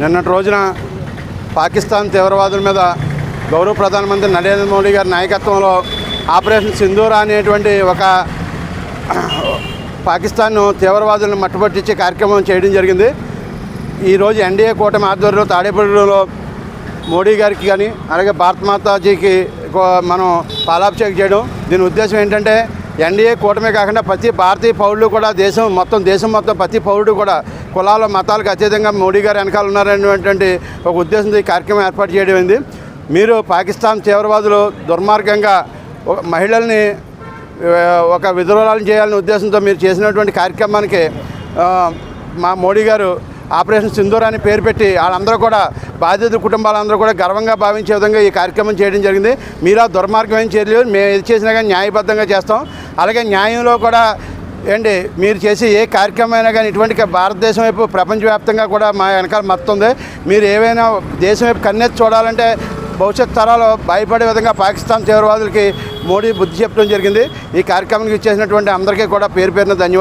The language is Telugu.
నిన్నటి రోజున పాకిస్తాన్ తీవ్రవాదుల మీద గౌరవ ప్రధానమంత్రి నరేంద్ర మోడీ గారి నాయకత్వంలో ఆపరేషన్ సింధూర అనేటువంటి ఒక పాకిస్తాన్ తీవ్రవాదులను మట్టుబట్టించే కార్యక్రమం చేయడం జరిగింది. ఈరోజు ఎన్డీఏ కూటమి ఆధ్వర్యంలో తాడేపల్లిలో మోడీ గారికి కానీ అలాగే భారత మాతాజీకి మనం పాలాభిషేకం చేయడం. దీని ఉద్దేశం ఏంటంటే ఎన్డీఏ కూటమే కాకుండా ప్రతి భారతీయ పౌరులు కూడా దేశం మొత్తం ప్రతి పౌరుడు కూడా కులాల మతాలకు అతీతంగా మోడీ గారు వెనకాల ఉన్నారనేటువంటి ఒక ఉద్దేశంతో ఈ కార్యక్రమం ఏర్పాటు చేయడం. మీరు పాకిస్తాన్ తీవ్రవాదులు దుర్మార్గంగా మహిళల్ని ఒక విధురాలను చేయాలనే ఉద్దేశంతో మీరు చేసినటువంటి కార్యక్రమానికి మా మోడీ గారు ఆపరేషన్ సింధూర్ అని పేరు పెట్టి వాళ్ళందరూ కూడా బాధిత కుటుంబాలందరూ కూడా గర్వంగా భావించే విధంగా ఈ కార్యక్రమం చేయడం జరిగింది. మీరు ఆ దుర్మార్గమైన చర్యలు మేము ఏది చేసినా కానీ న్యాయబద్ధంగా చేస్తాం. అలాగే న్యాయంలో కూడా మీరు చేసే ఏ కార్యక్రమం అయినా కానీ ఇటువంటి భారతదేశం వైపు ప్రపంచవ్యాప్తంగా కూడా మా వెనకాల మద్దతుంది. మీరు ఏవైనా దేశం వైపు కన్నెత్తి చూడాలంటే భవిష్యత్ తరాలు భయపడే విధంగా పాకిస్తాన్ తీవ్రవాదులకి మోడీ బుద్ధి చెప్పడం జరిగింది. ఈ కార్యక్రమానికి ఇచ్చేసినటువంటి అందరికీ కూడా పేరు పేరున ధన్యవాదాలు.